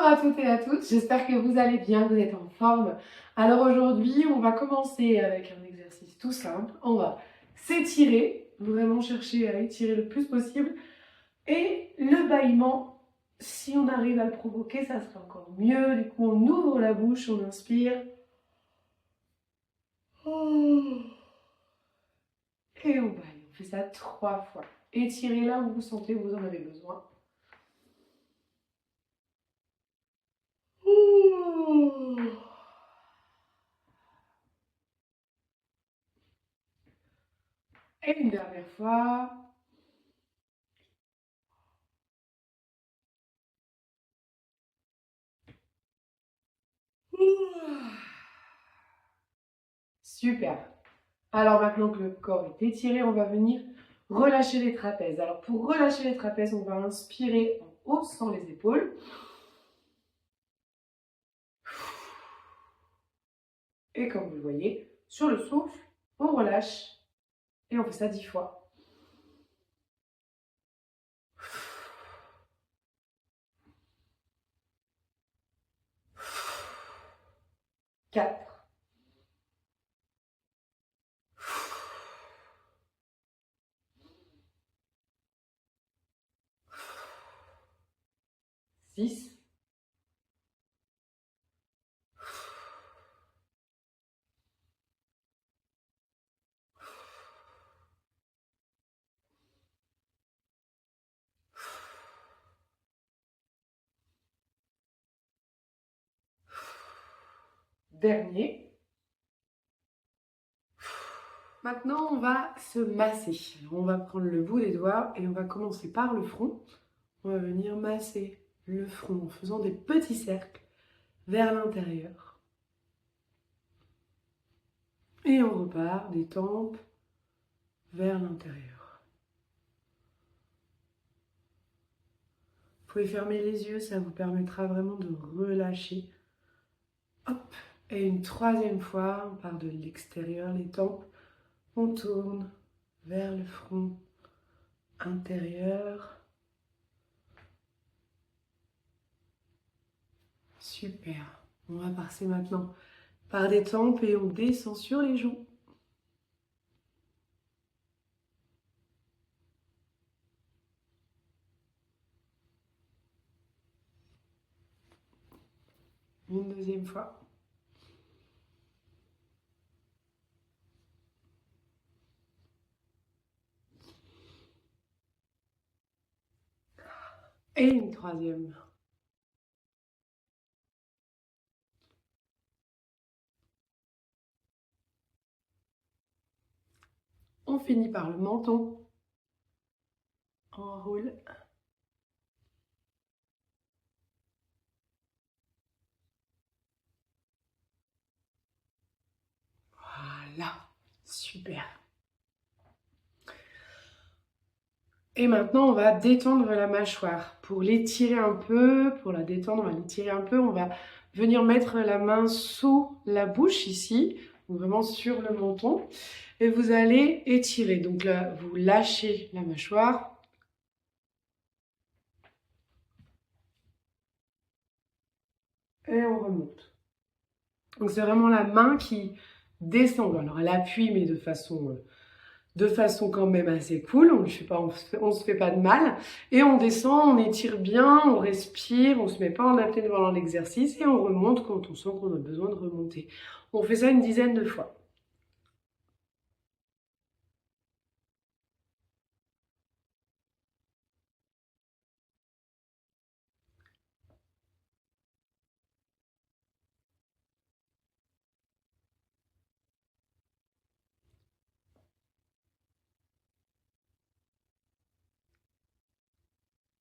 à toutes et à tous, j'espère que vous allez bien, que vous êtes en forme. Alors aujourd'hui, on va commencer avec un exercice tout simple. On va s'étirer, vraiment chercher à étirer le plus possible. Et le bâillement, si on arrive à le provoquer, ça sera encore mieux. Du coup, on ouvre la bouche, on inspire. Et on bâille. On fait ça 3 fois. Étirez là où vous sentez que vous en avez besoin. Et une dernière fois. Super. Alors maintenant que le corps est étiré, on va venir relâcher les trapèzes. Alors pour relâcher les trapèzes, on va inspirer en haussant les épaules. Et comme vous le voyez, sur le souffle, on relâche. Et on fait ça 10 fois. 4. 6. dernier. Maintenant, on va se masser. Alors, on va prendre le bout des doigts et on va commencer par le front. On va venir masser le front en faisant des petits cercles vers l'intérieur. Et on repart des tempes vers l'intérieur. Vous pouvez fermer les yeux, ça vous permettra vraiment de relâcher. Hop. Et une troisième fois, on part de l'extérieur, les tempes. On tourne vers le front intérieur. Super. On va passer maintenant par des tempes et on descend sur les joues. Une deuxième fois. Et une troisième. On finit par le menton. On enroule. Voilà. Super. Et maintenant, on va détendre la mâchoire. Pour l'étirer un peu, pour la détendre, on va l'étirer un peu. On va venir mettre la main sous la bouche ici, ou vraiment sur le menton. Et vous allez étirer. Donc là, vous lâchez la mâchoire. Et on remonte. Donc c'est vraiment la main qui descend. Alors elle appuie, mais de façon quand même assez cool. On ne se fait pas de mal. Et on descend, on étire bien, on respire, on ne se met pas en apnée pendant l'exercice et on remonte quand on sent qu'on a besoin de remonter. On fait ça une dizaine de fois.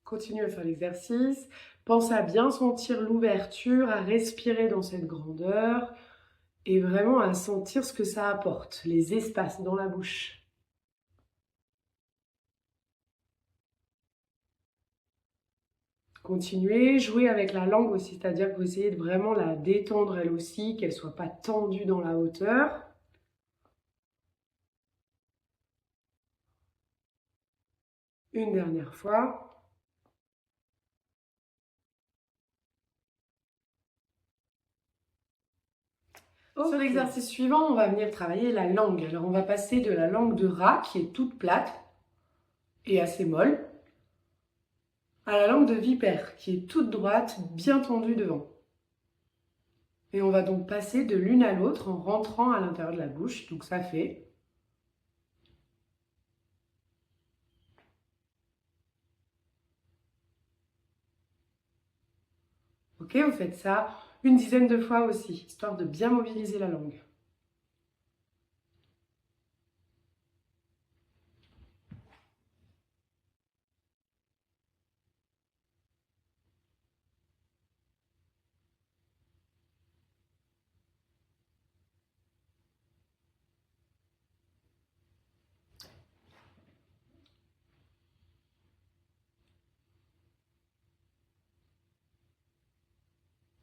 Continue à faire l'exercice. Pense à bien sentir l'ouverture, à respirer dans cette grandeur et vraiment à sentir ce que ça apporte, les espaces dans la bouche. Continuez, jouez avec la langue aussi, c'est-à-dire que vous essayez de vraiment la détendre elle aussi, qu'elle ne soit pas tendue dans la hauteur. Une dernière fois. Sur l'exercice suivant, on va venir travailler la langue. Alors, on va passer de la langue de rat, qui est toute plate et assez molle, à la langue de vipère, qui est toute droite, bien tendue devant. Et on va donc passer de l'une à l'autre en rentrant à l'intérieur de la bouche. Donc ça fait... Ok, vous faites ça une dizaine de fois aussi, histoire de bien mobiliser la langue.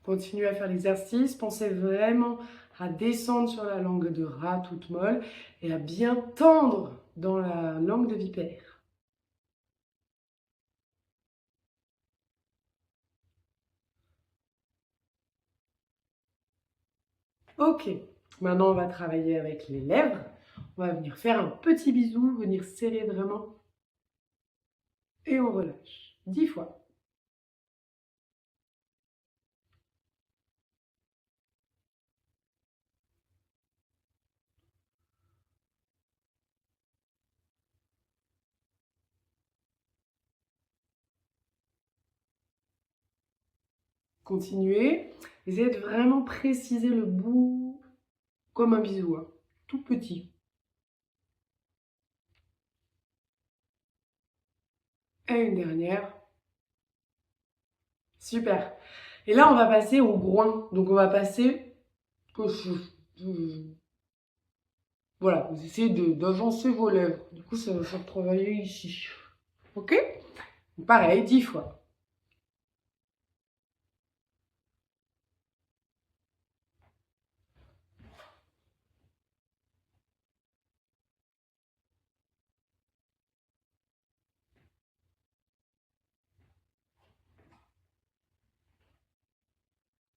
Continuez à faire l'exercice, pensez vraiment à descendre sur la langue de rat toute molle et à bien tendre dans la langue de vipère. Ok, maintenant on va travailler avec les lèvres. On va venir faire un petit bisou, venir serrer vraiment et on relâche 10 fois. Continuez. Essayez de vraiment préciser le bout comme un bisou, hein, tout petit. Et une dernière. Super. Et là, on va passer au groin. Donc, on va passer... Voilà, vous essayez d'avancer vos lèvres. Du coup, ça va faire travailler ici. Ok? Pareil, 10 fois.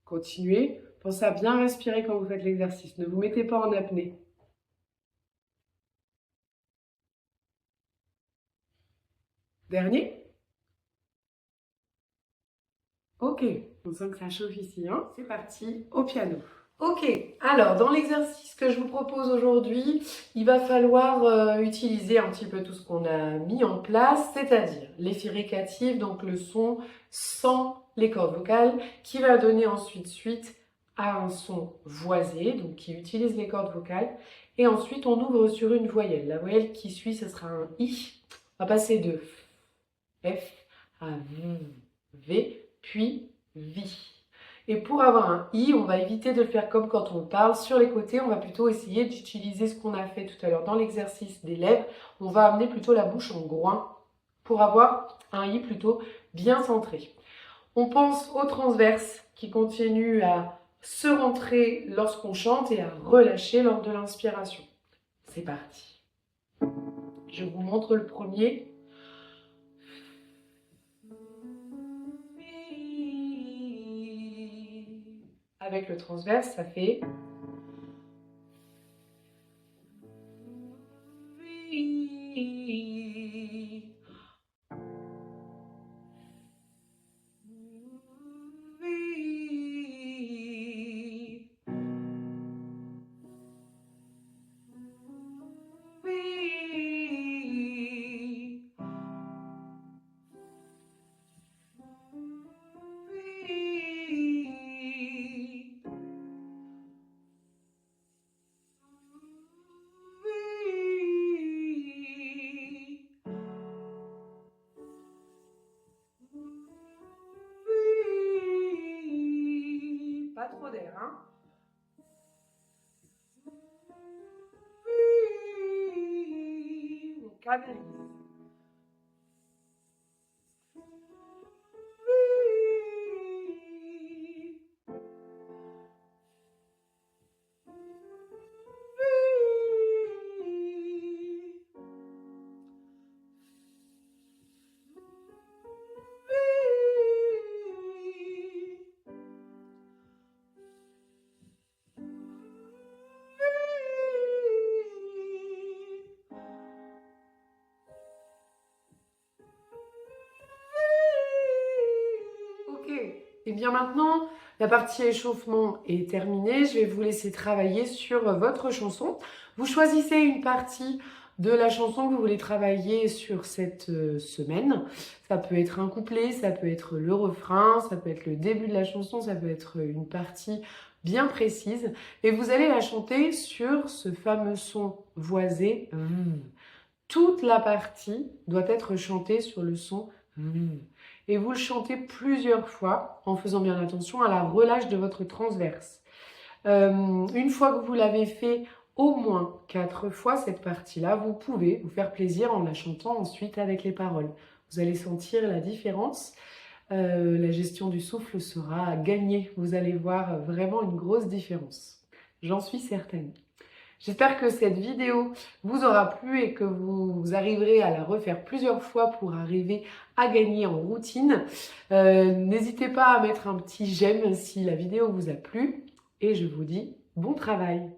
Continuez. Pensez à bien respirer quand vous faites l'exercice. Ne vous mettez pas en apnée. Dernier. Ok, on sent que ça chauffe ici, hein. C'est parti, au piano. Ok, alors dans l'exercice que je vous propose aujourd'hui, il va falloir utiliser un petit peu tout ce qu'on a mis en place, c'est-à-dire les fricatives, donc le son sans les cordes vocales, qui va donner ensuite suite à un son voisé, donc qui utilise les cordes vocales, et ensuite on ouvre sur une voyelle. La voyelle qui suit, ce sera un I. On va passer de F à V, puis VI. Et pour avoir un I, on va éviter de le faire comme quand on parle sur les côtés. On va plutôt essayer d'utiliser ce qu'on a fait tout à l'heure dans l'exercice des lèvres. On va amener plutôt la bouche en groin pour avoir un I plutôt bien centré. On pense au transverse qui continue à se rentrer lorsqu'on chante et à relâcher lors de l'inspiration. C'est parti. Je vous montre le premier. Avec le transverse, ça fait... Pas trop d'air, hein? On canalise. Ok, et bien maintenant, la partie échauffement est terminée. Je vais vous laisser travailler sur votre chanson. Vous choisissez une partie de la chanson que vous voulez travailler sur cette semaine. Ça peut être un couplet, ça peut être le refrain, ça peut être le début de la chanson, ça peut être une partie bien précise. Et vous allez la chanter sur ce fameux son voisé. Toute la partie doit être chantée sur le son et vous le chantez plusieurs fois en faisant bien attention à la relâche de votre transverse. Une fois que vous l'avez fait au moins 4 fois cette partie-là, vous pouvez vous faire plaisir en la chantant ensuite avec les paroles. Vous allez sentir la différence. La gestion du souffle sera gagnée. Vous allez voir vraiment une grosse différence. J'en suis certaine. J'espère que cette vidéo vous aura plu et que vous arriverez à la refaire plusieurs fois pour arriver à gagner en routine. N'hésitez pas à mettre un petit j'aime si la vidéo vous a plu et je vous dis bon travail.